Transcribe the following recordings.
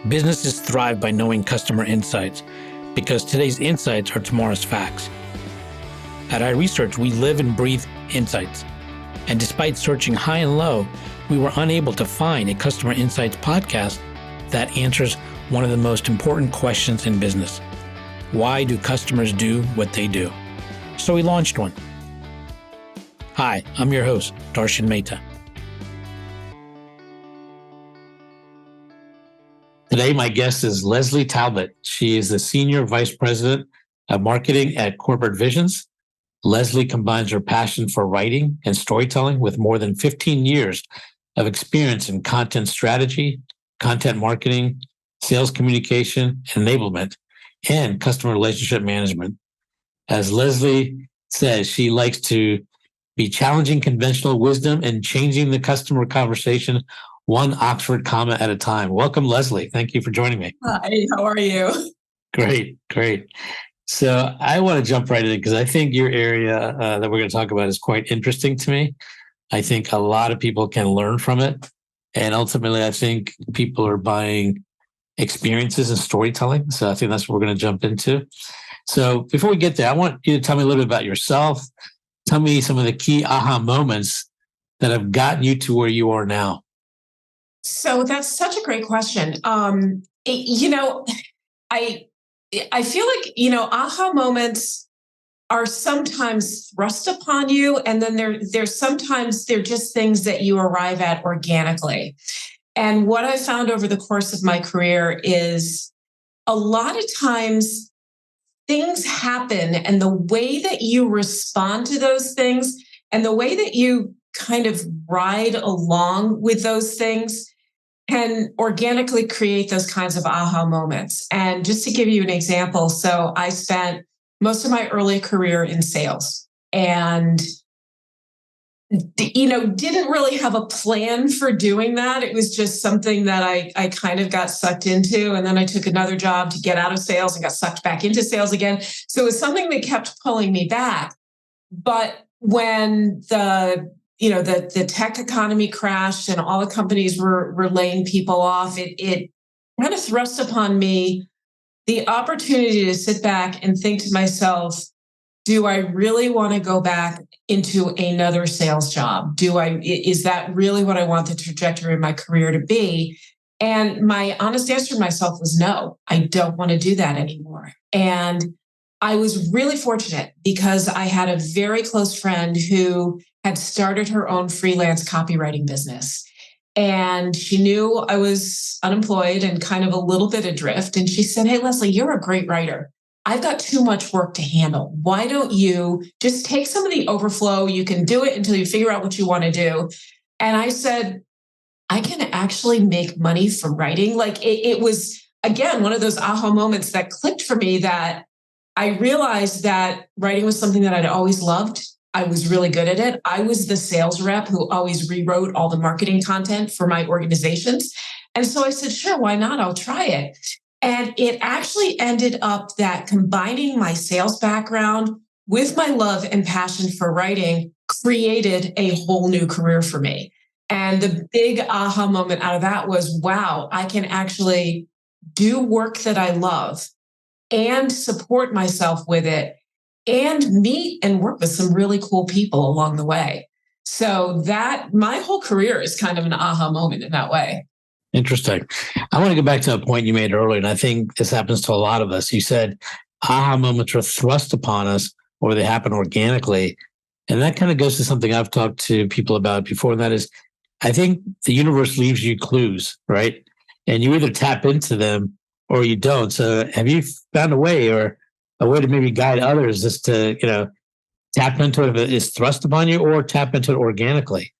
Businesses thrive by knowing customer insights because today's insights are tomorrow's facts. At iResearch, we live and breathe insights. And despite searching high and low, we were unable to find a customer insights podcast that answers one of the most important questions in business. Why do customers do what they do? So we launched one. Hi, I'm your host, Darshan Mehta. Today, my guest is Leslie Talbot. She is the Senior Vice President of Marketing at Corporate Visions. Leslie combines her passion for writing and storytelling with more than 15 years of experience in content strategy, content marketing, sales communication, enablement, and customer relationship management. As Leslie says, she likes to be challenging conventional wisdom and changing the customer conversation one Oxford comma at a time. Welcome, Leslie. Thank you for joining me. Hi, how are you? Great. So I want to jump right in because I think your area that we're going to talk about is quite interesting to me. I think a lot of people can learn from it. And ultimately, I think people are buying experiences and storytelling. So I think that's what we're going to jump into. So before we get there, I want you to tell me a little bit about yourself. Tell me some of the key aha moments that have gotten you to where you are now. So that's such a great question. I feel like, aha moments are sometimes thrust upon you, and then there's sometimes they're just things that you arrive at organically. And what I found over the course of my career is a lot of times things happen, and the way that you respond to those things and the way that you kind of ride along with those things can organically create those kinds of aha moments. And just to give you an example, so I spent most of my early career in sales and, didn't really have a plan for doing that. It was just something that I kind of got sucked into. And then I took another job to get out of sales and got sucked back into sales again. So it was something that kept pulling me back. But when the tech economy crashed and all the companies were laying people off, it kind of thrust upon me the opportunity to sit back and think to myself, do I really want to go back into another sales job? Is that really what I want the trajectory of my career to be? And my honest answer to myself was no, I don't want to do that anymore. And I was really fortunate because I had a very close friend who had started her own freelance copywriting business. And she knew I was unemployed and kind of a little bit adrift. And she said, "Hey, Leslie, you're a great writer. I've got too much work to handle. Why don't you just take some of the overflow? You can do it until you figure out what you want to do." And I said, I can actually make money from writing. Like it was, again, one of those aha moments that clicked for me, that I realized that writing was something that I'd always loved. I was really good at it. I was the sales rep who always rewrote all the marketing content for my organizations. And so I said, sure, why not? I'll try it. And it actually ended up that combining my sales background with my love and passion for writing created a whole new career for me. And the big aha moment out of that was, wow, I can actually do work that I love and support myself with it and meet and work with some really cool people along the way. So that my whole career is kind of an aha moment in that way. Interesting. I want to go back to a point you made earlier, and I think this happens to a lot of us. You said aha moments are thrust upon us or they happen organically. And that kind of goes to something I've talked to people about before, and that is, I think the universe leaves you clues, right? And you either tap into them or you don't. So have you found a way to maybe guide others just to, tap into it if it is thrust upon you, or tap into it organically?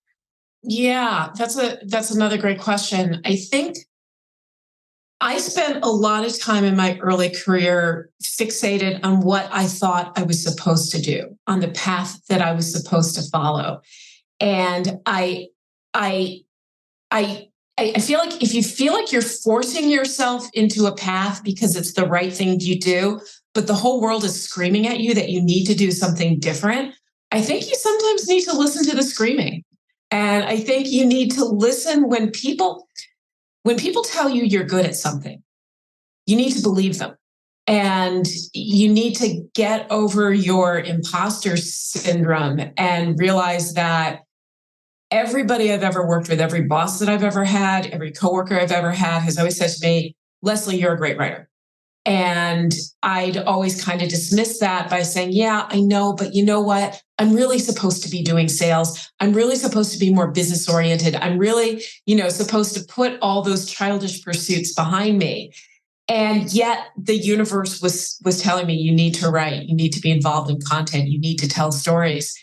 Yeah, that's another great question. I think I spent a lot of time in my early career fixated on what I thought I was supposed to do, on the path that I was supposed to follow. And I feel like if you feel like you're forcing yourself into a path because it's the right thing to do, but the whole world is screaming at you that you need to do something different, I think you sometimes need to listen to the screaming. And I think you need to listen when when people tell you you're good at something, you need to believe them. And you need to get over your imposter syndrome and realize that everybody I've ever worked with, every boss that I've ever had, every coworker I've ever had has always said to me, Leslie, you're a great writer. And I'd always kind of dismiss that by saying, yeah, I know, but you know what? I'm really supposed to be doing sales. I'm really supposed to be more business oriented. I'm really, supposed to put all those childish pursuits behind me. And yet the universe was telling me, you need to write, you need to be involved in content, you need to tell stories.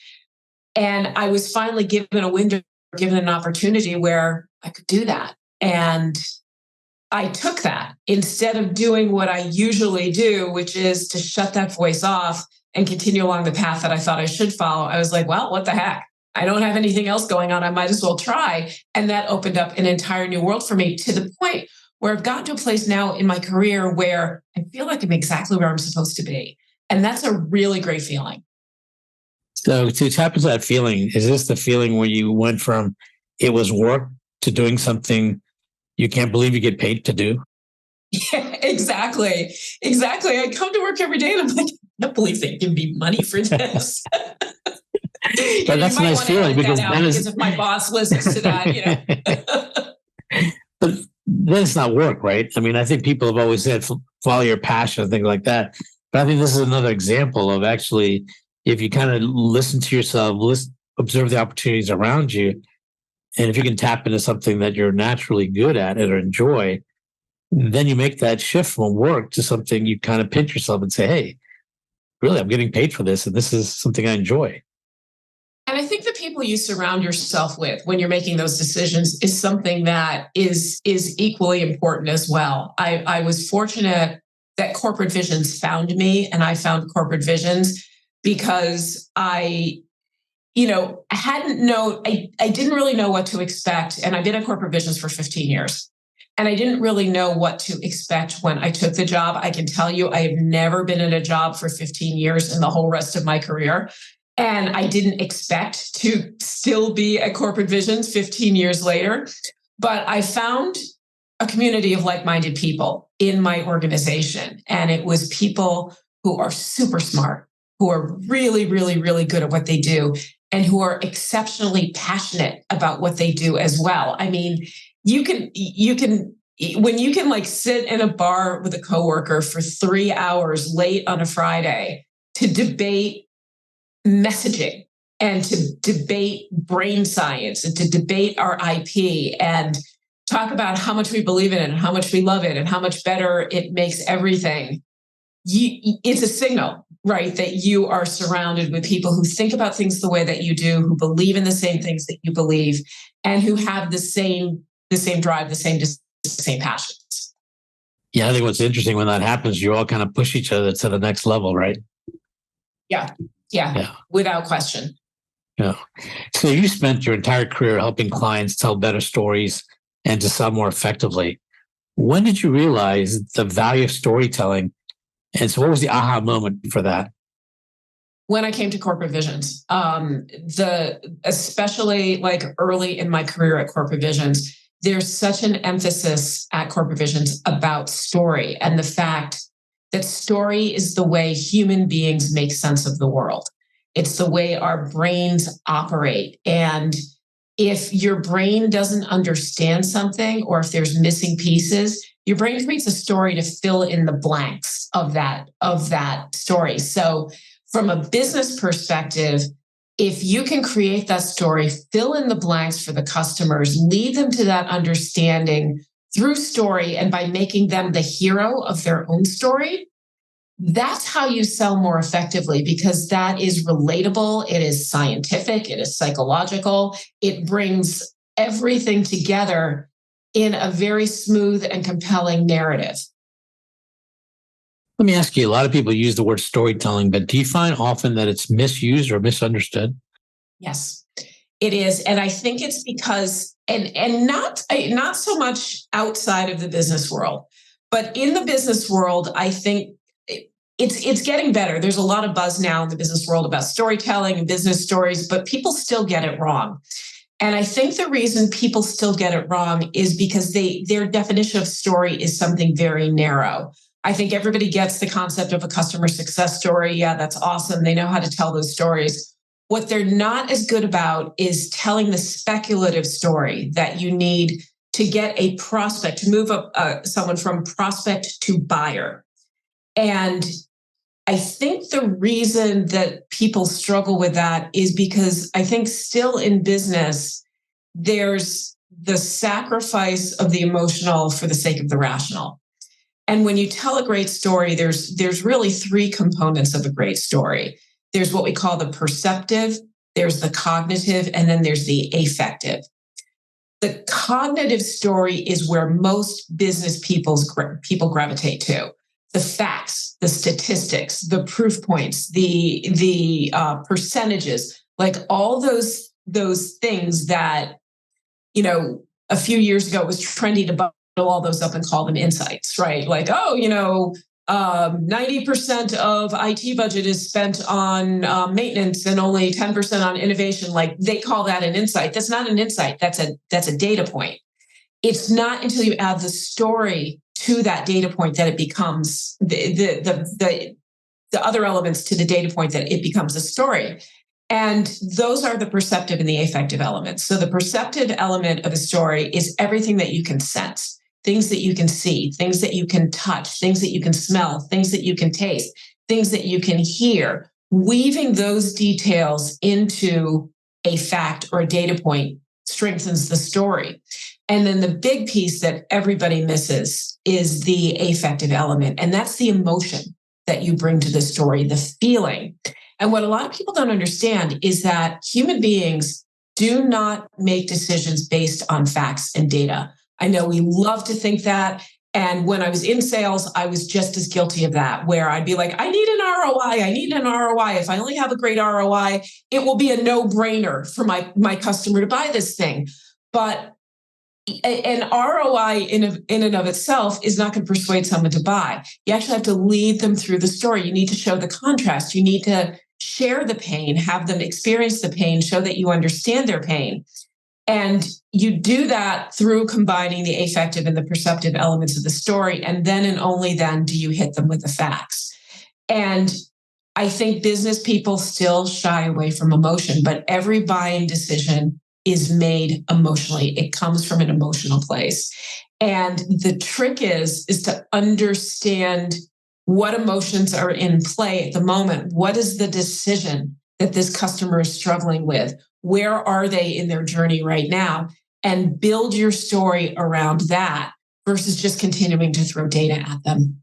And I was finally given a window, given an opportunity where I could do that. And I took that instead of doing what I usually do, which is to shut that voice off and continue along the path that I thought I should follow. I was like, well, what the heck? I don't have anything else going on. I might as well try. And that opened up an entire new world for me, to the point where I've gotten to a place now in my career where I feel like I'm exactly where I'm supposed to be. And that's a really great feeling. So to tap into that feeling, is this the feeling where you went from it was work to doing something you can't believe you get paid to do? Yeah, exactly. I come to work every day and I'm like, I can't believe they give me money for this. But that's a nice feeling, because because if my boss listens to that, But then it's not work, right? I mean, I think people have always said follow your passion and things like that. But I think this is another example of, actually, if you kind of listen to yourself, observe the opportunities around you, and if you can tap into something that you're naturally good at or enjoy, then you make that shift from work to something you kind of pinch yourself and say, hey, really, I'm getting paid for this, and this is something I enjoy. And I think the people you surround yourself with when you're making those decisions is something that is equally important as well. I was fortunate that Corporate Visions found me, and I found Corporate Visions because I didn't really know what to expect. And I've been at Corporate Visions for 15 years. And I didn't really know what to expect when I took the job. I can tell you, I have never been in a job for 15 years in the whole rest of my career. And I didn't expect to still be at Corporate Visions 15 years later. But I found a community of like-minded people in my organization. And it was people who are super smart, who are really, really, really good at what they do, and who are exceptionally passionate about what they do as well. I mean, you can when you can sit in a bar with a coworker for 3 hours late on a Friday to debate messaging and to debate brain science and to debate our IP and talk about how much we believe in it and how much we love it and how much better it makes everything. It's a signal, right, that you are surrounded with people who think about things the way that you do, who believe in the same things that you believe, and who have the same drive, the same passions. Yeah, I think what's interesting when that happens, you all kind of push each other to the next level, right? Yeah, without question. Yeah. So you spent your entire career helping clients tell better stories and to sell more effectively. When did you realize the value of storytelling? And so what was the aha moment for that? When I came to Corporate Visions, especially early in my career at Corporate Visions, there's such an emphasis at Corporate Visions about story and the fact that story is the way human beings make sense of the world. It's the way our brains operate. And if your brain doesn't understand something, or if there's missing pieces, your brain creates a story to fill in the blanks of that story. So from a business perspective, if you can create that story, fill in the blanks for the customers, lead them to that understanding through story, and by making them the hero of their own story, that's how you sell more effectively, because that is relatable, it is scientific, it is psychological, it brings everything together in a very smooth and compelling narrative. Let me ask you, a lot of people use the word storytelling, but do you find often that it's misused or misunderstood? Yes, it is. And I think it's because, and not so much outside of the business world, but in the business world, I think it's getting better. There's a lot of buzz now in the business world about storytelling and business stories, but people still get it wrong. And I think the reason people still get it wrong is because their definition of story is something very narrow. I think everybody gets the concept of a customer success story. Yeah, that's awesome. They know how to tell those stories. What they're not as good about is telling the speculative story that you need to get a prospect, to move up someone from prospect to buyer. And I think the reason that people struggle with that is because I think still in business, there's the sacrifice of the emotional for the sake of the rational. And when you tell a great story, there's really three components of a great story. There's what we call the perceptive, there's the cognitive, and then there's the affective. The cognitive story is where most business people gravitate to. The facts, the statistics, the proof points, the percentages, like all those things that, a few years ago it was trendy to bundle all those up and call them insights, right? Like, 90% of IT budget is spent on maintenance and only 10% on innovation. Like they call that an insight. That's not an insight. That's a data point. It's not until you add the story to that data point that it becomes the other elements to the data point that it becomes a story. And those are the perceptive and the affective elements. So the perceptive element of a story is everything that you can sense, things that you can see, things that you can touch, things that you can smell, things that you can taste, things that you can hear. Weaving those details into a fact or a data point strengthens the story. And then the big piece that everybody misses is the affective element. And that's the emotion that you bring to the story, the feeling. And what a lot of people don't understand is that human beings do not make decisions based on facts and data. I know we love to think that. And when I was in sales, I was just as guilty of that, where I'd be like, I need an ROI. I need an ROI. If I only have a great ROI, it will be a no-brainer for my customer to buy this thing. But an ROI in and of itself is not going to persuade someone to buy. You actually have to lead them through the story. You need to show the contrast. You need to share the pain, have them experience the pain, show that you understand their pain. And you do that through combining the affective and the perceptive elements of the story. And then and only then do you hit them with the facts. And I think business people still shy away from emotion, but every buying decision is made emotionally. It comes from an emotional place. And the trick is to understand what emotions are in play at the moment. What is the decision that this customer is struggling with? Where are they in their journey right now? And build your story around that versus just continuing to throw data at them.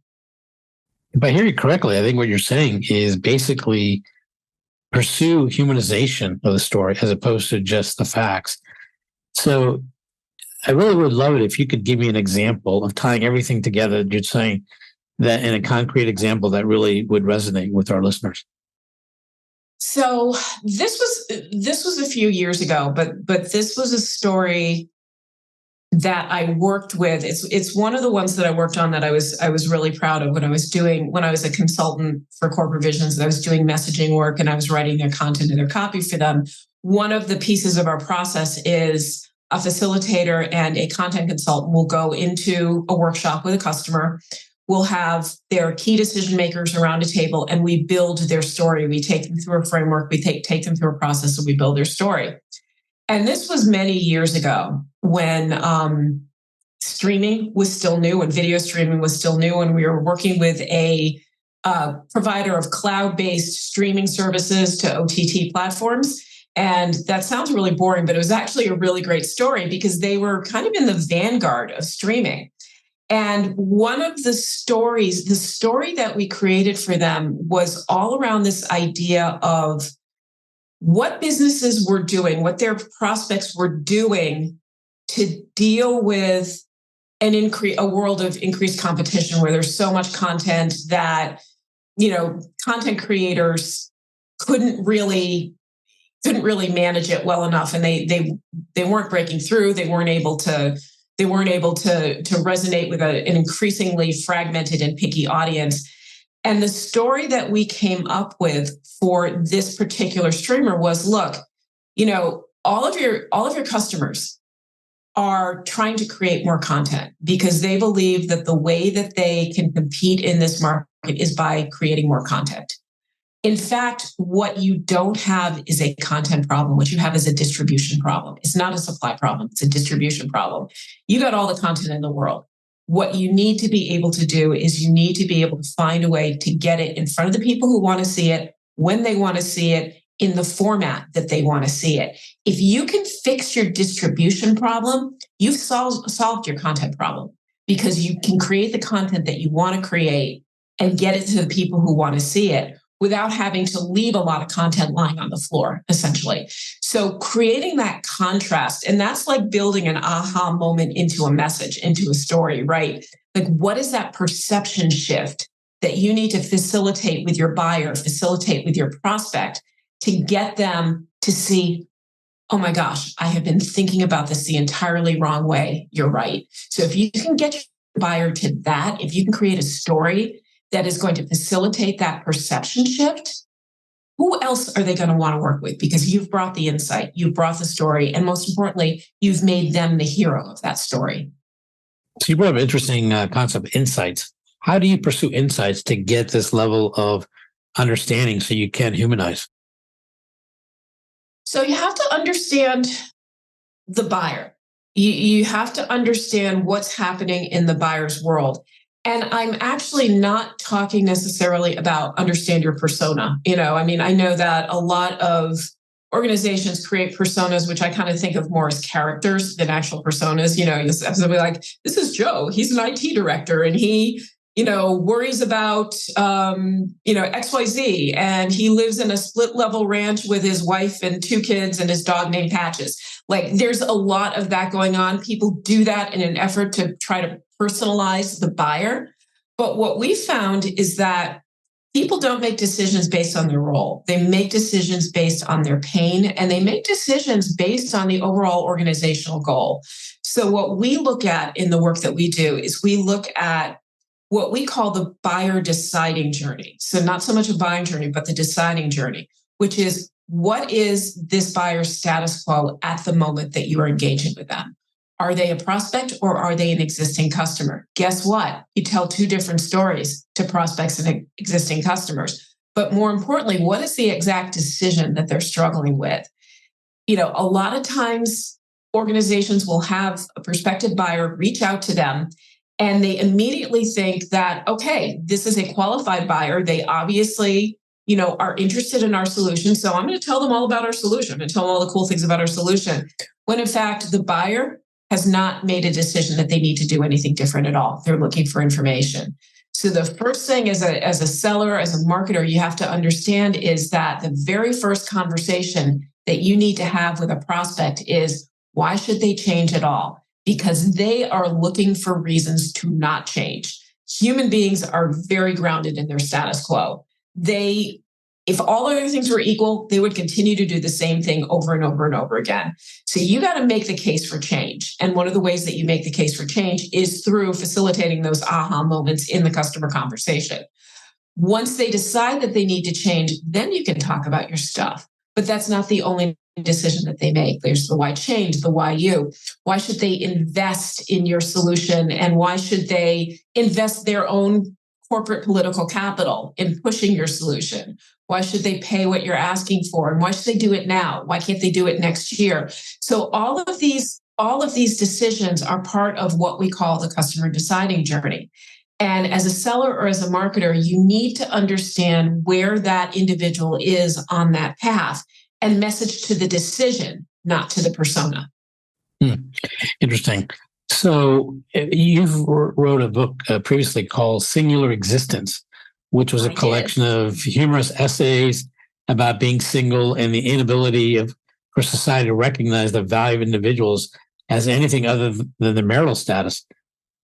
If I hear you correctly, I think what you're saying is basically pursue humanization of the story as opposed to just the facts. So I really would love it if you could give me an example of tying everything together. You're saying that in a concrete example that really would resonate with our listeners. So this was a few years ago, but this was a story that I worked with. It's one of the ones that I worked on that I was really proud of when I was a consultant for Corporate Visions. I was doing messaging work and I was writing their content and their copy for them. One of the pieces of our process is a facilitator and a content consultant will go into a workshop with a customer. We'll have their key decision makers around a table and we build their story. We take them through a framework, we take them through a process, and we build their story. And this was many years ago when streaming was still new and video streaming was still new. And we were working with a provider of cloud-based streaming services to OTT platforms. And that sounds really boring, but it was actually a really great story because they were kind of in the vanguard of streaming. And one of the stories, the story that we created for them was all around this idea of what businesses were doing, what their prospects were doing to deal with a world of increased competition where there's so much content that, content creators couldn't really manage it well enough. And they weren't breaking through. They weren't able to resonate with an increasingly fragmented and picky audience. And the story that we came up with for this particular streamer was, look, all of your customers are trying to create more content because they believe that the way that they can compete in this market is by creating more content. In fact, what you don't have is a content problem. What you have is a distribution problem. It's not a supply problem. It's a distribution problem. You got all the content in the world. What you need to be able to do is you need to be able to find a way to get it in front of the people who want to see it, when they want to see it, in the format that they want to see it. If you can fix your distribution problem, you've solved your content problem because you can create the content that you want to create and get it to the people who want to see it without having to leave a lot of content lying on the floor, essentially. So creating that contrast, and that's like building an aha moment into a message, into a story, right? Like, what is that perception shift that you need to facilitate with your buyer, facilitate with your prospect to get them to see, oh my gosh, I have been thinking about this the entirely wrong way. You're right. So if you can get your buyer to that, if you can create a story that is going to facilitate that perception shift, who else are they going to want to work with? Because you've brought the insight, you've brought the story, and most importantly, you've made them the hero of that story. So you brought up an interesting concept, insights. How do you pursue insights to get this level of understanding so you can humanize? So you have to understand the buyer. You have to understand what's happening in the buyer's world. And I'm actually not talking necessarily about understand your persona. I know that a lot of organizations create personas, which I kind of think of more as characters than actual personas. You have somebody like, this is Joe. He's an IT director and he worries about, XYZ, and he lives in a split level ranch with his wife and 2 kids and his dog named Patches. Like, there's a lot of that going on. People do that in an effort to try to personalize the buyer. But what we found is that people don't make decisions based on their role. They make decisions based on their pain, and they make decisions based on the overall organizational goal. So what we look at in the work that we do is we look at what we call the buyer deciding journey. So not so much a buying journey, but the deciding journey, which is, what is this buyer's status quo at the moment that you are engaging with them? Are they a prospect or are they an existing customer? Guess what? You tell 2 different stories to prospects and existing customers. But more importantly, what is the exact decision that they're struggling with? A lot of times organizations will have a prospective buyer reach out to them and they immediately think that, okay, this is a qualified buyer. They obviously, are interested in our solution. So I'm going to tell them all about our solution and tell them all the cool things about our solution. When in fact, the buyer has not made a decision that they need to do anything different at all. They're looking for information. So the first thing as a seller, as a marketer, you have to understand is that the very first conversation that you need to have with a prospect is, why should they change at all? Because they are looking for reasons to not change. Human beings are very grounded in their status quo. If all other things were equal, they would continue to do the same thing over and over and over again. So you got to make the case for change. And one of the ways that you make the case for change is through facilitating those aha moments in the customer conversation. Once they decide that they need to change, then you can talk about your stuff. But that's not the only decision that they make. There's the why change, the why you. Why should they invest in your solution? And why should they invest their own corporate political capital in pushing your solution? Why should they pay what you're asking for? And why should they do it now? Why can't they do it next year? So all of these decisions are part of what we call the customer deciding journey. And as a seller or as a marketer, you need to understand where that individual is on that path and message to the decision, not to the persona. Interesting. So you've wrote a book previously called Singular Existence, which was a collection of humorous essays about being single and the inability for society to recognize the value of individuals as anything other than their marital status.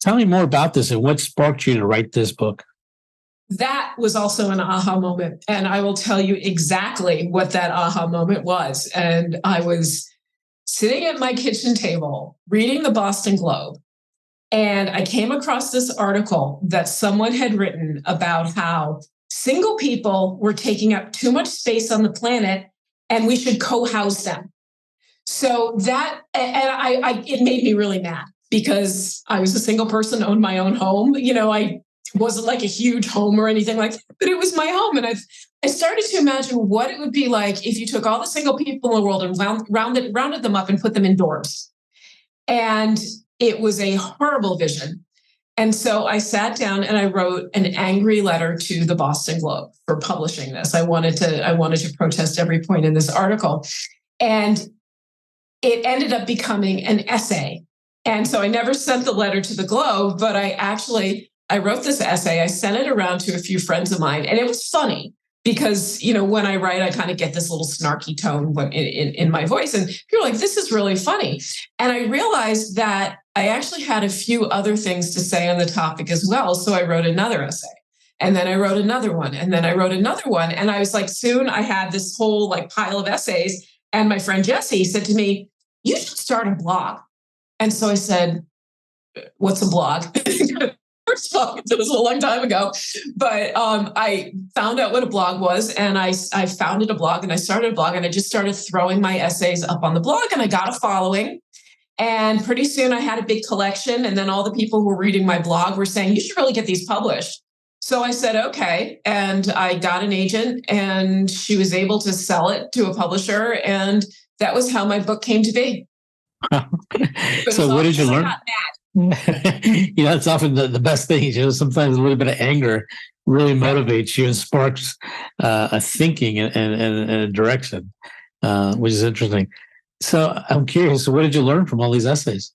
Tell me more about this and what sparked you to write this book. That was also an aha moment. And I will tell you exactly what that aha moment was. And I was sitting at my kitchen table reading the Boston Globe. And I came across this article that someone had written about how single people were taking up too much space on the planet and we should co-house them. So that, and it made me really mad because I was a single person, owned my own home. I wasn't like a huge home or anything like that, but it was my home. And I started to imagine what it would be like if you took all the single people in the world and rounded them up and put them indoors. And it was a horrible vision. And so I sat down and I wrote an angry letter to the Boston Globe for publishing this. I wanted to protest every point in this article. And it ended up becoming an essay. And so I never sent the letter to the Globe, but I wrote this essay. I sent it around to a few friends of mine, and it was funny because, when I write, I kind of get this little snarky tone in my voice, and people are like, this is really funny. And I realized that I actually had a few other things to say on the topic as well. So I wrote another essay, and then I wrote another one, and then I wrote another one. And I was like, soon I had this whole pile of essays. And my friend Jesse said to me, you should start a blog. And so I said, what's a blog? First of all, it was a long time ago, but I found out what a blog was, and I founded a blog, and I started a blog, and I just started throwing my essays up on the blog, and I got a following. And pretty soon I had a big collection, and then all the people who were reading my blog were saying, you should really get these published. So I said, okay. And I got an agent, and she was able to sell it to a publisher. And that was how my book came to be. So what did you learn? It's often the best thing. Sometimes a little bit of anger really motivates you and sparks a thinking and a direction, which is interesting. So I'm curious, what did you learn from all these essays?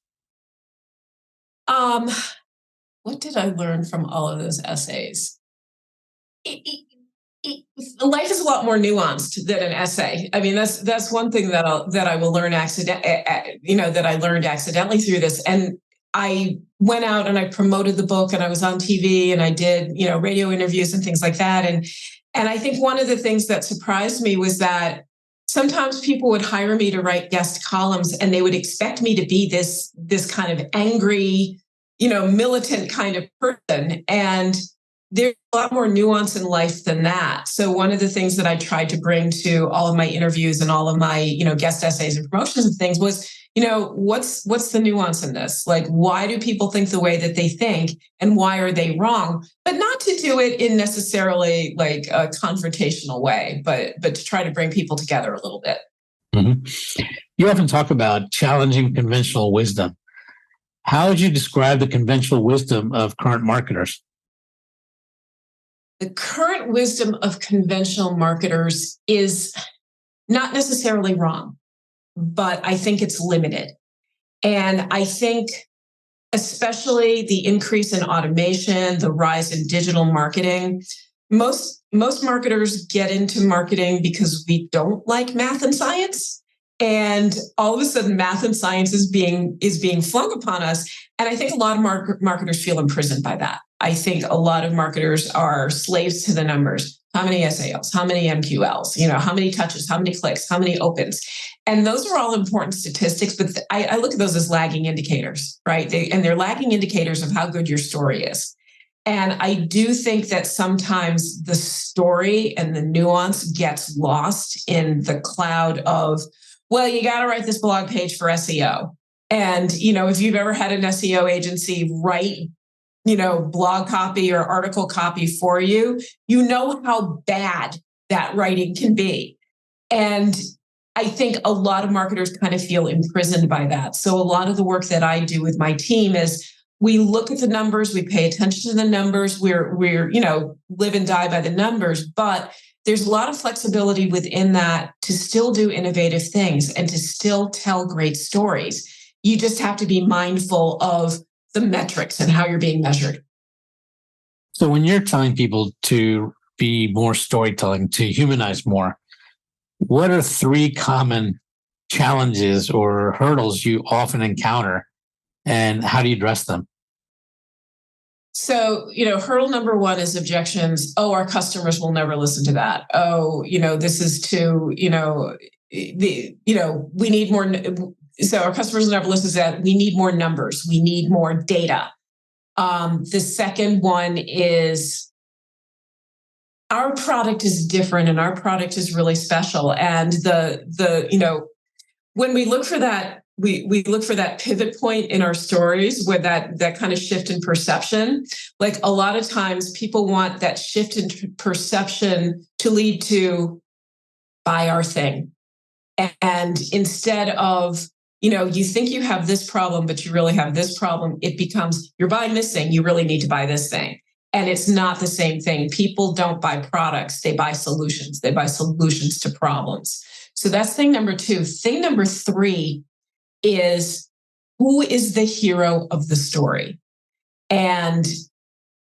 What did I learn from all of those essays? Life is a lot more nuanced than an essay. I mean, that's one thing that I will learn that I learned accidentally through this. And I went out and I promoted the book, and I was on TV, and I did, radio interviews and things like that. And I think one of the things that surprised me was that sometimes people would hire me to write guest columns, and they would expect me to be this kind of angry, militant kind of person. And there's a lot more nuance in life than that. So one of the things that I tried to bring to all of my interviews and all of my, guest essays and promotions and things was, what's the nuance in this? Like, why do people think the way that they think, and why are they wrong? But not to do it in necessarily like a confrontational way, but to try to bring people together a little bit. Mm-hmm. You often talk about challenging conventional wisdom. How would you describe the conventional wisdom of current marketers? The current wisdom of conventional marketers is not necessarily wrong, but I think it's limited. And I think especially the increase in automation, the rise in digital marketing, most marketers get into marketing because we don't like math and science. And all of a sudden, math and science is being flung upon us. And I think a lot of marketers feel imprisoned by that. I think a lot of marketers are slaves to the numbers. How many SALs? How many MQLs? How many touches? How many clicks? How many opens? And those are all important statistics, but I look at those as lagging indicators, right? They're lagging indicators of how good your story is. And I do think that sometimes the story and the nuance gets lost in the cloud of, well, you got to write this blog page for SEO. And, if you've ever had an SEO agency write, blog copy or article copy for you, you know how bad that writing can be. And I think a lot of marketers kind of feel imprisoned by that. So a lot of the work that I do with my team is we look at the numbers, we pay attention to the numbers, we're live and die by the numbers, but there's a lot of flexibility within that to still do innovative things and to still tell great stories. You just have to be mindful of the metrics and how you're being measured. So when you're telling people to be more storytelling, to humanize more, what are 3 common challenges or hurdles you often encounter, and how do you address them? So, hurdle number 1 is objections. Oh, our customers will never listen to that. Oh, this is too, we need more. So our customers will never listen to that. We need more numbers. We need more data. The second one is our product is different, and our product is really special. And when we look for that, we look for that pivot point in our stories where that kind of shift in perception. Like a lot of times people want that shift in perception to lead to buy our thing. And instead of, you think you have this problem, but you really have this problem, it becomes you're buying this thing, you really need to buy this thing. And it's not the same thing. People don't buy products, they buy solutions. They buy solutions to problems. So that's thing number 2. Thing number 3 is, who is the hero of the story? And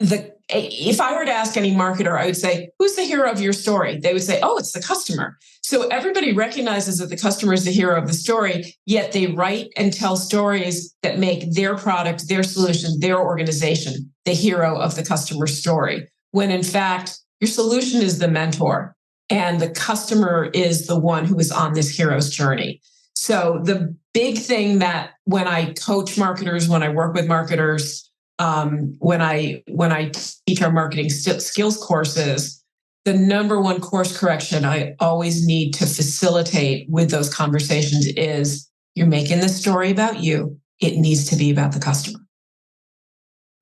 if I were to ask any marketer, I would say, who's the hero of your story? They would say, oh, it's the customer. So everybody recognizes that the customer is the hero of the story, yet they write and tell stories that make their product, their solution, their organization the hero of the customer story. When in fact, your solution is the mentor and the customer is the one who is on this hero's journey. So the big thing that when I coach marketers, when I work with marketers, when I teach our marketing skills courses, the number one course correction I always need to facilitate with those conversations is, you're making the story about you. It needs to be about the customer.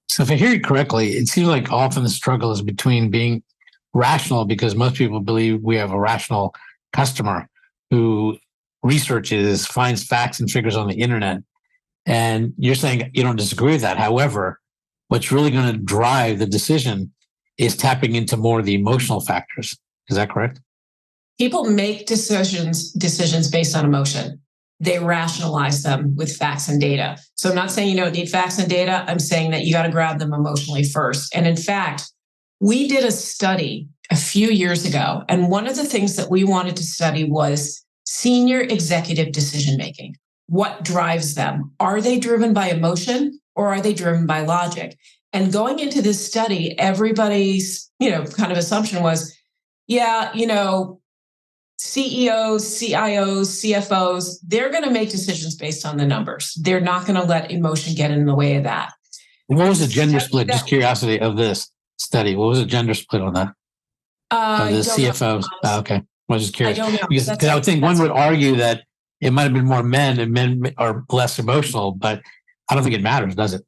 So if I hear you correctly, it seems like often the struggle is between being rational, because most people believe we have a rational customer who researches, finds facts and figures on the internet. And you're saying you don't disagree with that. However, what's really going to drive the decision is tapping into more of the emotional factors. Is that correct? People make decisions based on emotion. They rationalize them with facts and data. So I'm not saying you don't need facts and data. I'm saying that you got to grab them emotionally first. And in fact, we did a study a few years ago. And one of the things that we wanted to study was senior executive decision-making. What drives them? Are they driven by emotion or are they driven by logic? And going into this study, everybody's, kind of assumption was, CEOs, CIOs, CFOs, they're going to make decisions based on the numbers. They're not going to let emotion get in the way of that. What was the gender split? Just curiosity of this study. What was the gender split on that? Of the CFOs? Okay. I was just curious. I don't know. Because I would think one would argue that it might have been more men and men are less emotional, but I don't think it matters, does it?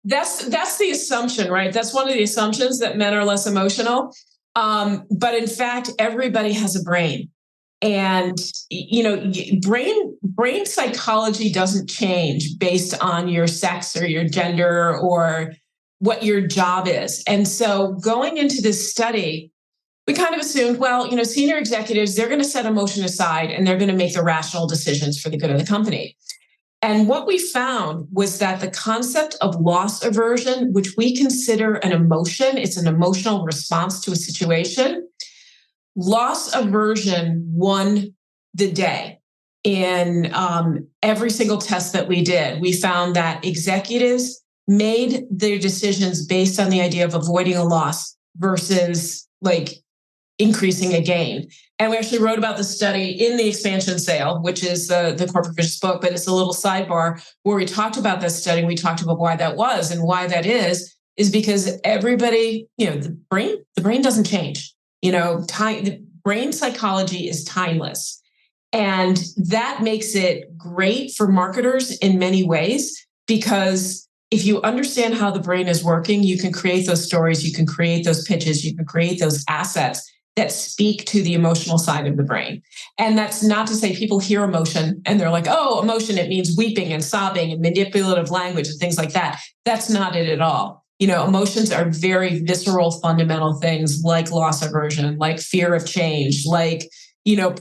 That's the assumption, right? That's one of the assumptions, that men are less emotional. But in fact, everybody has a brain. And, brain psychology doesn't change based on your sex or your gender or what your job is. And so going into this study, we kind of assumed, senior executives, they're going to set emotion aside and they're going to make the rational decisions for the good of the company. And what we found was that the concept of loss aversion, which we consider an emotion, it's an emotional response to a situation. Loss aversion won the day in every single test that we did. We found that executives made their decisions based on the idea of avoiding a loss versus increasing a gain. And we actually wrote about the study in the Expansion Sale, which is the Corporate Visions book, but it's a little sidebar where we talked about this study. We talked about why that was, and why that is because everybody, the brain doesn't change. The brain psychology is timeless. And that makes it great for marketers in many ways, because if you understand how the brain is working, you can create those stories, you can create those pitches, you can create those assets that speak to the emotional side of the brain. And that's not to say people hear emotion and they're like, oh, emotion, it means weeping and sobbing and manipulative language and things like that. That's not it at all. Emotions are very visceral, fundamental things like loss aversion, like fear of change, like,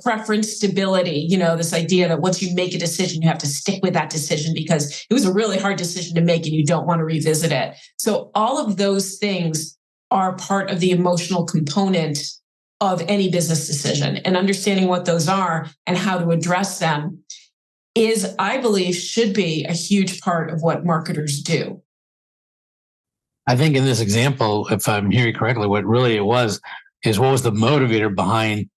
preference stability, this idea that once you make a decision, you have to stick with that decision because it was a really hard decision to make and you don't want to revisit it. So all of those things are part of the emotional component of any business decision, and understanding what those are and how to address them is, I believe, should be a huge part of what marketers do. I think in this example, if I'm hearing correctly, what really it was is what was the motivator behind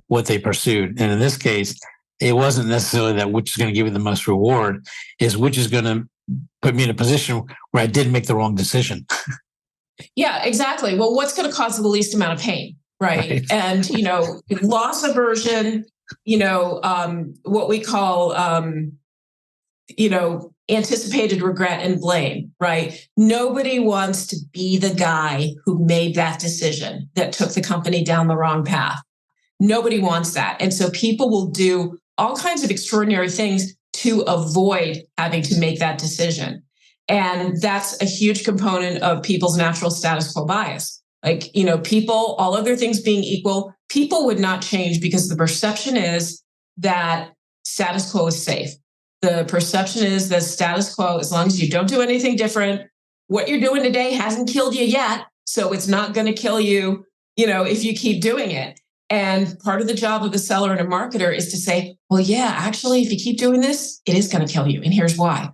what they pursued. And in this case, it wasn't necessarily that which is going to give you the most reward, is which is going to put me in a position where I didn't make the wrong decision. Yeah, exactly. Well, what's going to cause the least amount of pain? Right. And, loss aversion what we call, anticipated regret and blame, right? Nobody wants to be the guy who made that decision that took the company down the wrong path. Nobody wants that. And so people will do all kinds of extraordinary things to avoid having to make that decision. And that's a huge component of people's natural status quo bias. Like, people, all other things being equal, people would not change because the perception is that status quo is safe. The perception is that status quo, as long as you don't do anything different, what you're doing today hasn't killed you yet. So it's not going to kill you, if you keep doing it. And part of the job of a seller and a marketer is to say, well, yeah, actually, if you keep doing this, it is going to kill you. And here's why.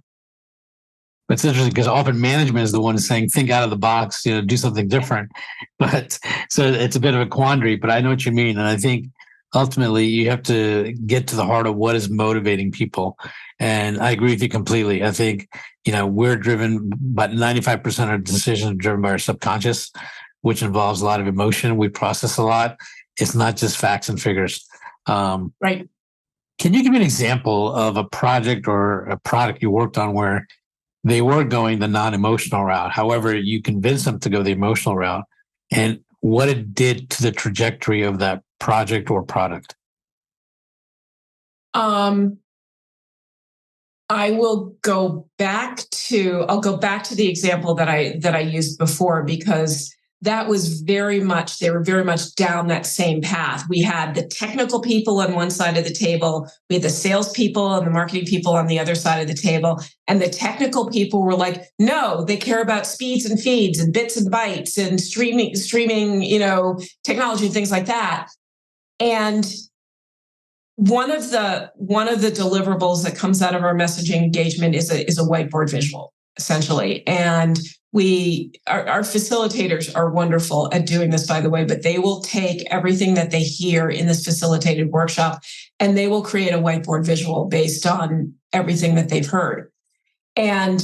It's interesting because often management is the one saying, think out of the box, do something different. But so it's a bit of a quandary, but I know what you mean. And I think ultimately you have to get to the heart of what is motivating people. And I agree with you completely. I think, we're driven, about 95% of decisions are driven by our subconscious, which involves a lot of emotion. We process a lot. It's not just facts and figures. Right. Can you give me an example of a project or a product you worked on where they were going the non-emotional route? However, you convinced them to go the emotional route, and what it did to the trajectory of that project or product? I'll go back to the example that I used before, because that was they were very much down that same path. We had the technical people on one side of the table, we had the salespeople and the marketing people on the other side of the table. And the technical people were like, no, they care about speeds and feeds and bits and bytes and streaming, technology and things like that. And one of the deliverables that comes out of our messaging engagement is a whiteboard visual, essentially. And our facilitators are wonderful at doing this, by the way, but they will take everything that they hear in this facilitated workshop and they will create a whiteboard visual based on everything that they've heard. And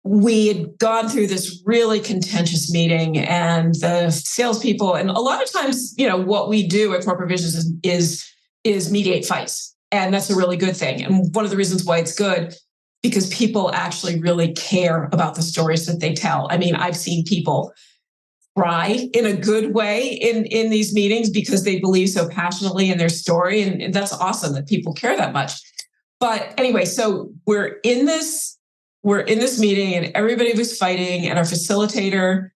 we had gone through this really contentious meeting, and the salespeople, and a lot of times, what we do at Corporate Visions is mediate fights. And that's a really good thing. And one of the reasons why it's good, because people actually really care about the stories that they tell. I mean, I've seen people cry in a good way in these meetings because they believe so passionately in their story. And that's awesome that people care that much. But anyway, so we're in this meeting and everybody was fighting, and our facilitator,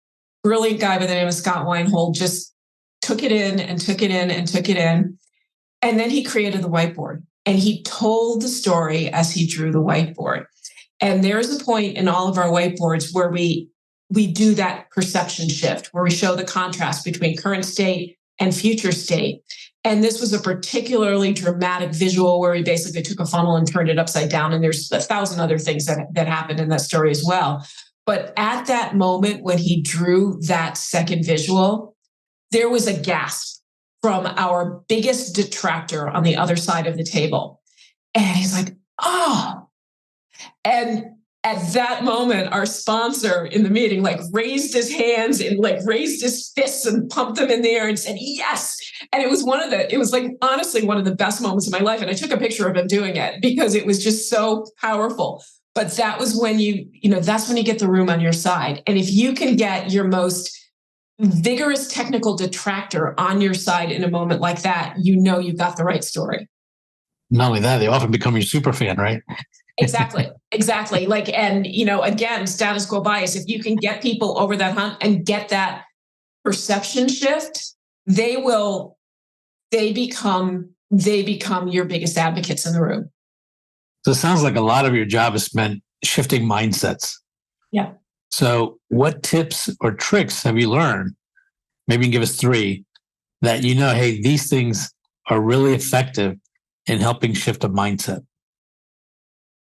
brilliant guy by the name of Scott Weinhold, just took it in and took it in and took it in. And then he created the whiteboard and he told the story as he drew the whiteboard. And there's a point in all of our whiteboards where we do that perception shift, where we show the contrast between current state and future state. And this was a particularly dramatic visual where we basically took a funnel and turned it upside down. And there's 1,000 other things that happened in that story as well. But at that moment, when he drew that second visual, there was a gasp from our biggest detractor on the other side of the table. And he's like, oh. And at that moment, our sponsor in the meeting raised his hands and raised his fists and pumped them in the air and said, yes. And it was honestly one of the best moments of my life. And I took a picture of him doing it because it was just so powerful. But that was when that's when you get the room on your side. And if you can get your most vigorous technical detractor on your side in a moment like that, you've got the right story. Not only that, they often become your super fan, right? Exactly. Again, status quo bias. If you can get people over that hump and get that perception shift, they become your biggest advocates in the room. So it sounds like a lot of your job is spent shifting mindsets. Yeah. So what tips or tricks have you learned? Maybe you can give us 3 that hey, these things are really effective in helping shift a mindset.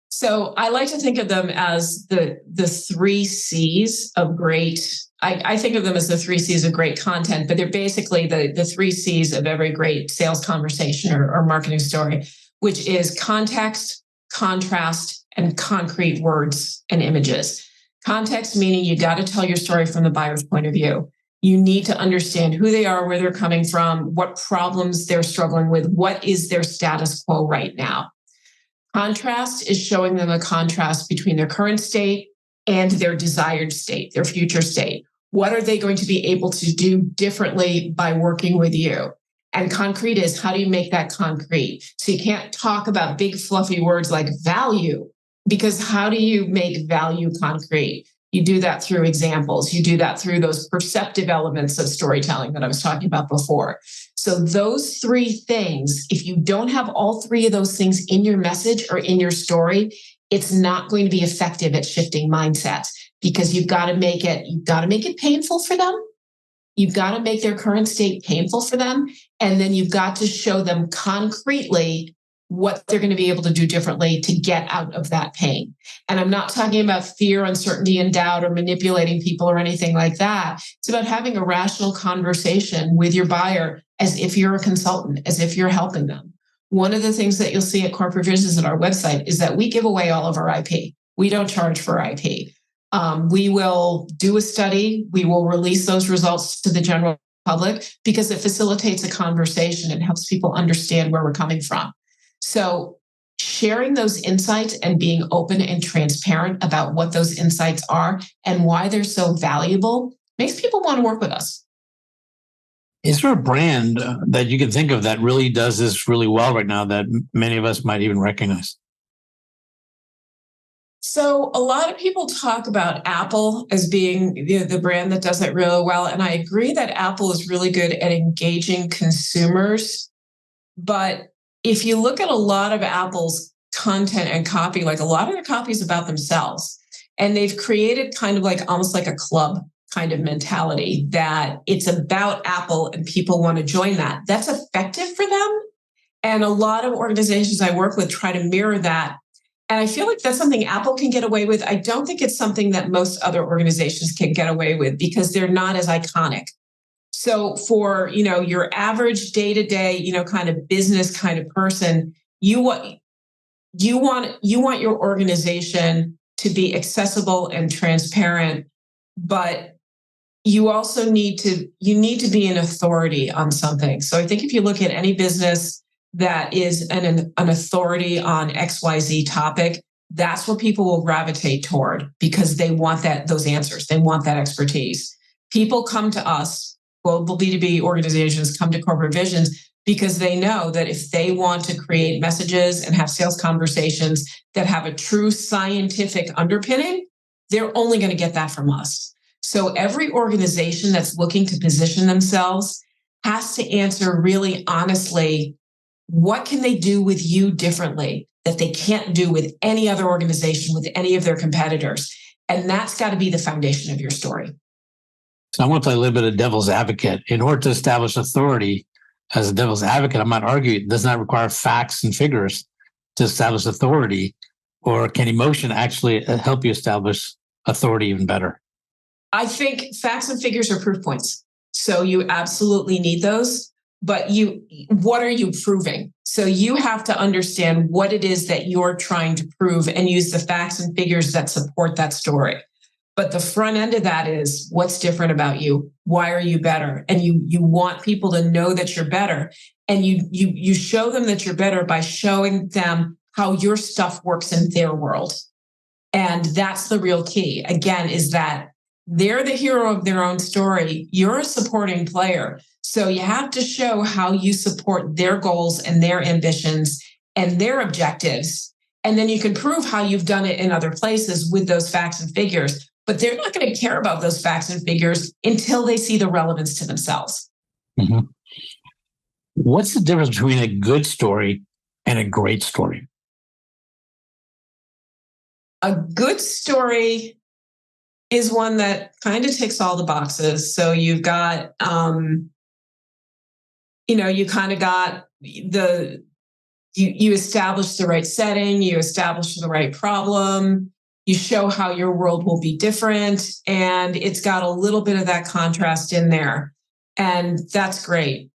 So I like to think of them as the 3 C's of great. I think of them as the 3 C's of great content, but they're basically the 3 C's of every great sales conversation or marketing story, which is context, contrast, and concrete words and images. Context meaning you got to tell your story from the buyer's point of view. You need to understand who they are, where they're coming from, what problems they're struggling with, what is their status quo right now. Contrast is showing them a contrast between their current state and their desired state, their future state. What are they going to be able to do differently by working with you? And concrete is, how do you make that concrete? So you can't talk about big fluffy words like value, because how do you make value concrete? You do that through examples. You do that through those perceptive elements of storytelling that I was talking about before. So those three things, if you don't have all three of those things in your message or in your story, it's not going to be effective at shifting mindsets, because you've got to make it painful for them. You've got to make their current state painful for them. And then you've got to show them concretely what they're going to be able to do differently to get out of that pain. And I'm not talking about fear, uncertainty, and doubt, or manipulating people or anything like that. It's about having a rational conversation with your buyer as if you're a consultant, as if you're helping them. One of the things that you'll see at Corporate Visions at our website is that we give away all of our IP. We don't charge for IP. We will do a study. We will release those results to the general public because it facilitates a conversation and helps people understand where we're coming from. So sharing those insights and being open and transparent about what those insights are and why they're so valuable makes people want to work with us. Is there a brand that you can think of that really does this really well right now that many of us might even recognize? So a lot of people talk about Apple as being the brand that does it really well. And I agree that Apple is really good at engaging consumers. But if you look at a lot of Apple's content and copy, like a lot of their copy is about themselves. And they've created kind of like almost like a club kind of mentality that it's about Apple and people want to join that. That's effective for them. And a lot of organizations I work with try to mirror that. And I feel like that's something Apple can get away with. I don't think it's something that most other organizations can get away with because they're not as iconic. So for, your average day-to-day, kind of business kind of person, you want your organization to be accessible and transparent, but you also need to be an authority on something. So I think if you look at any business that is an authority on XYZ topic, that's what people will gravitate toward because they want those answers. They want that expertise. People come to us, global B2B organizations come to Corporate Visions because they know that if they want to create messages and have sales conversations that have a true scientific underpinning, they're only going to get that from us. So every organization that's looking to position themselves has to answer really honestly, what can they do with you differently that they can't do with any other organization, with any of their competitors? And that's got to be the foundation of your story. So I want to play a little bit of devil's advocate. In order to establish authority as a devil's advocate, I might argue it does not require facts and figures to establish authority, or can emotion actually help you establish authority even better? I think facts and figures are proof points. So you absolutely need those. But what are you proving? So you have to understand what it is that you're trying to prove and use the facts and figures that support that story. But the front end of that is what's different about you? Why are you better? And you want people to know that you're better. And you show them that you're better by showing them how your stuff works in their world. And that's the real key, again, is that they're the hero of their own story. You're a supporting player. So you have to show how you support their goals and their ambitions and their objectives. And then you can prove how you've done it in other places with those facts and figures. But they're not going to care about those facts and figures until they see the relevance to themselves. Mm-hmm. What's the difference between a good story and a great story? A good story is one that kind of ticks all the boxes. So you've got, you kind of got you establish the right setting, you establish the right problem, you show how your world will be different, and it's got a little bit of that contrast in there. And that's great.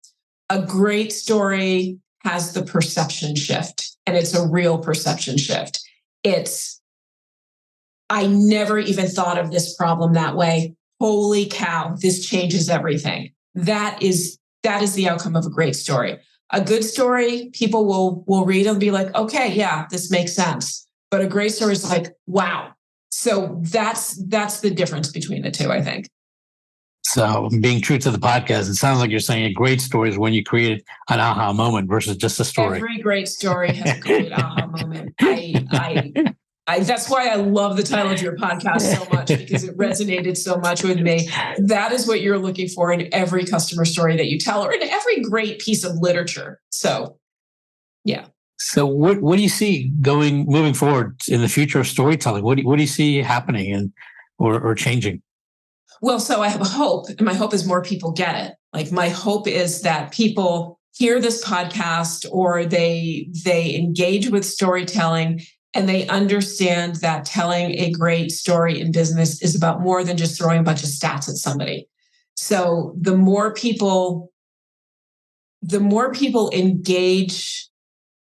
A great story has the perception shift, and it's a real perception shift. I never even thought of this problem that way. holy cow, this changes everything. That is the outcome of a great story. A good story, people will read and be like, okay, yeah, this makes sense. But a great story is like, wow. So that's the difference between the two, I think. So being true to the podcast, it sounds like you're saying a great story is when you create an aha moment versus just a story. Every great story has a great aha moment. That's why I love the title of your podcast so much, because it resonated so much with me. That is what you're looking for in every customer story that you tell, or in every great piece of literature. So, yeah. So what do you see moving forward in the future of storytelling? What do you see happening or changing? Well, so I have a hope, and my hope is more people get it. Like, my hope is that people hear this podcast, or they engage with storytelling, and they understand that telling a great story in business is about more than just throwing a bunch of stats at somebody. So the more people engage,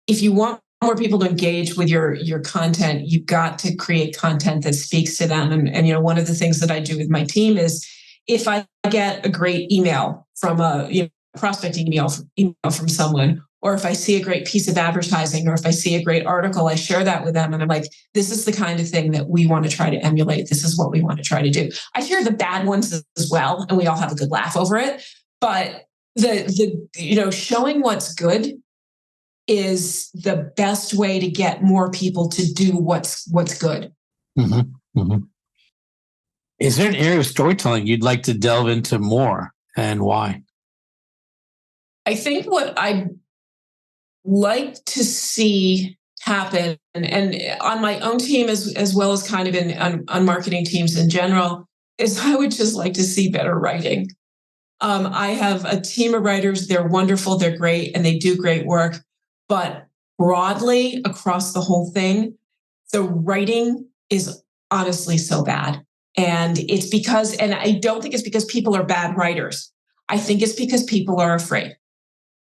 if you want more people to engage with your content, you've got to create content that speaks to them. And one of the things that I do with my team is, if I get a great email from a prospecting email from someone, or if I see a great piece of advertising, or if I see a great article, I share that with them. And I'm like, this is the kind of thing that we want to try to emulate. This is what we want to try to do. I share the bad ones as well, and we all have a good laugh over it. But the showing what's good is the best way to get more people to do what's good. Mm-hmm. Mm-hmm. Is there an area of storytelling you'd like to delve into more, and why? I think what I'd like to see happen, and on my own team as well as kind of on marketing teams in general, is I would just like to see better writing. I have a team of writers. They're wonderful. They're great. And they do great work. But broadly across the whole thing, the writing is honestly so bad. And I don't think it's because people are bad writers. I think it's because people are afraid.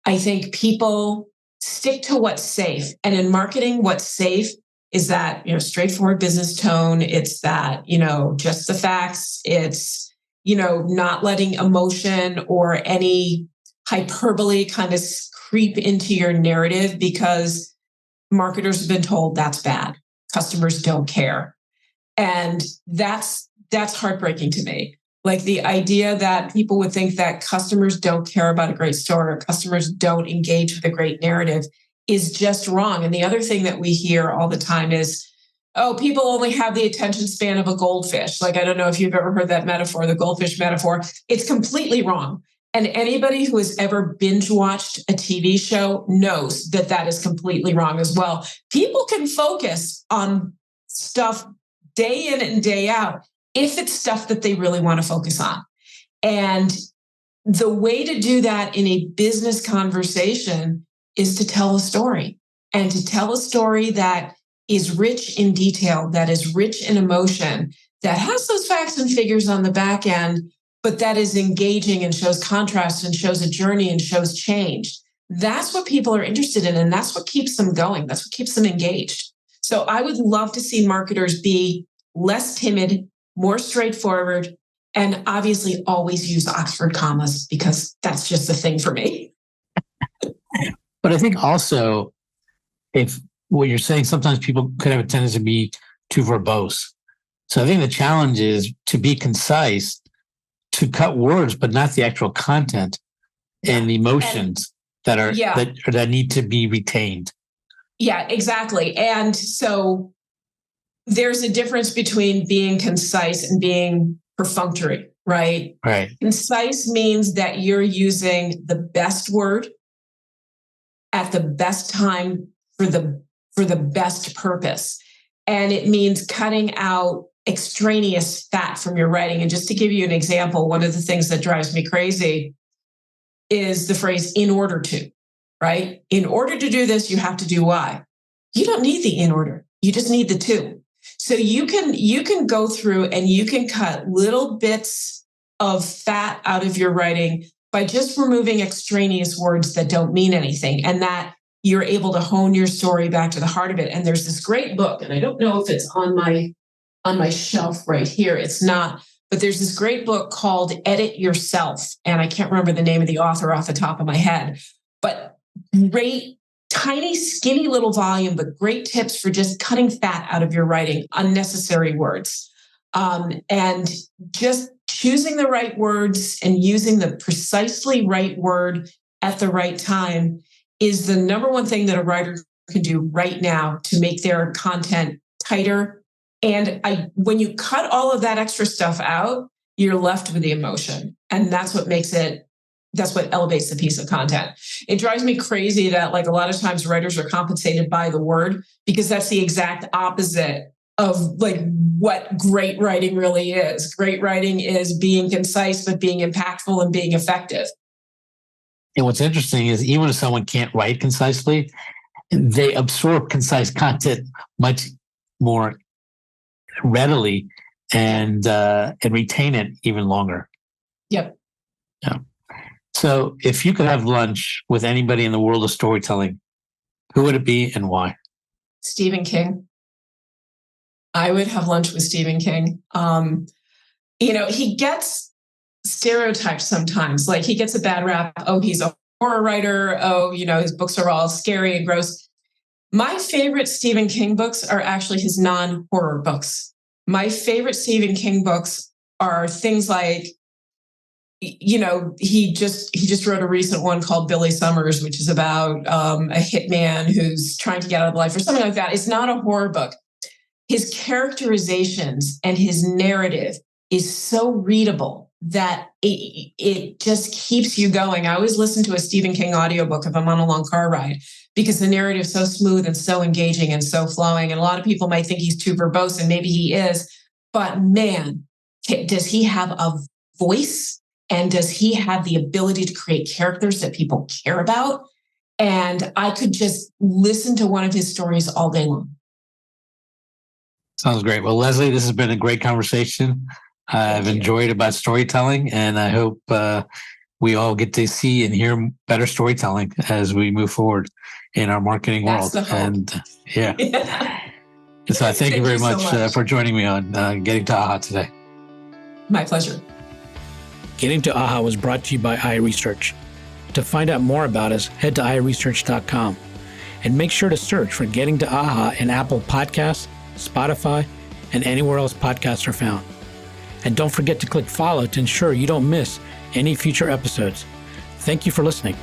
I think people stick to what's safe. And in marketing, what's safe is that, straightforward business tone. It's that, just the facts. It's, not letting emotion or any hyperbole kind of creep into your narrative, because marketers have been told that's bad. Customers don't care. And that's heartbreaking to me. Like, the idea that people would think that customers don't care about a great story, or customers don't engage with a great narrative, is just wrong. And the other thing that we hear all the time is, oh, people only have the attention span of a goldfish. Like, I don't know if you've ever heard that metaphor, the goldfish metaphor. It's completely wrong. And anybody who has ever binge watched a TV show knows that that is completely wrong as well. People can focus on stuff day in and day out if it's stuff that they really want to focus on. And the way to do that in a business conversation is to tell a story, and to tell a story that is rich in detail, that is rich in emotion, that has those facts and figures on the back end, but that is engaging and shows contrast and shows a journey and shows change. That's what people are interested in, and that's what keeps them going. That's what keeps them engaged. So I would love to see marketers be less timid, more straightforward, and obviously always use Oxford commas, because that's just the thing for me. But I think also, if what you're saying, sometimes people could have a tendency to be too verbose. So I think the challenge is to be concise, to cut words, but not the actual content and emotions that need to be retained. Yeah, exactly. And so there's a difference between being concise and being perfunctory, right? Right. Concise means that you're using the best word at the best time for the best purpose. And it means cutting out extraneous fat from your writing. And just to give you an example, one of the things that drives me crazy is the phrase "in order to," right? In order to do this, you have to do Y. You don't need the in order. You just need the to. So you can go through and you can cut little bits of fat out of your writing by just removing extraneous words that don't mean anything, and that you're able to hone your story back to the heart of it. And there's this great book, and I don't know if it's on my shelf right here. It's not, but there's this great book called Edit Yourself. And I can't remember the name of the author off the top of my head, but great, tiny, skinny little volume, but great tips for just cutting fat out of your writing, unnecessary words. And just choosing the right words and using the precisely right word at the right time is the number one thing that a writer can do right now to make their content tighter. And when you cut all of that extra stuff out, you're left with the emotion. And that's what elevates the piece of content. It drives me crazy that like a lot of times writers are compensated by the word, because that's the exact opposite of like what great writing really is. Great writing is being concise, but being impactful and being effective. And what's interesting is even if someone can't write concisely, they absorb concise content much more readily and retain it even longer. Yep. Yeah. So if you could have lunch with anybody in the world of storytelling, who would it be and why? Stephen King. I would have lunch with Stephen King. He gets stereotyped sometimes. Like he gets a bad rap. Oh, he's a horror writer. Oh, his books are all scary and gross. My favorite Stephen King books are actually his non-horror books. My favorite Stephen King books are things like, he just wrote a recent one called Billy Summers, which is about a hitman who's trying to get out of life or something like that. It's not a horror book. His characterizations and his narrative is so readable that it just keeps you going. I always listen to a Stephen King audiobook if I'm on a long car ride, because the narrative is so smooth and so engaging and so flowing. And a lot of people might think he's too verbose, and maybe he is, but man, does he have a voice, and does he have the ability to create characters that people care about? And I could just listen to one of his stories all day long. Sounds great. Well, Leslie, this has been a great conversation. I've enjoyed about storytelling, and I hope we all get to see and hear better storytelling as we move forward in our marketing world. And yeah. And so I thank you very much, for joining me on Getting to AHA today. My pleasure. Getting to AHA was brought to you by iResearch. To find out more about us, head to iResearch.com and make sure to search for Getting to AHA in Apple Podcasts, Spotify, and anywhere else podcasts are found. And don't forget to click follow to ensure you don't miss any future episodes. Thank you for listening.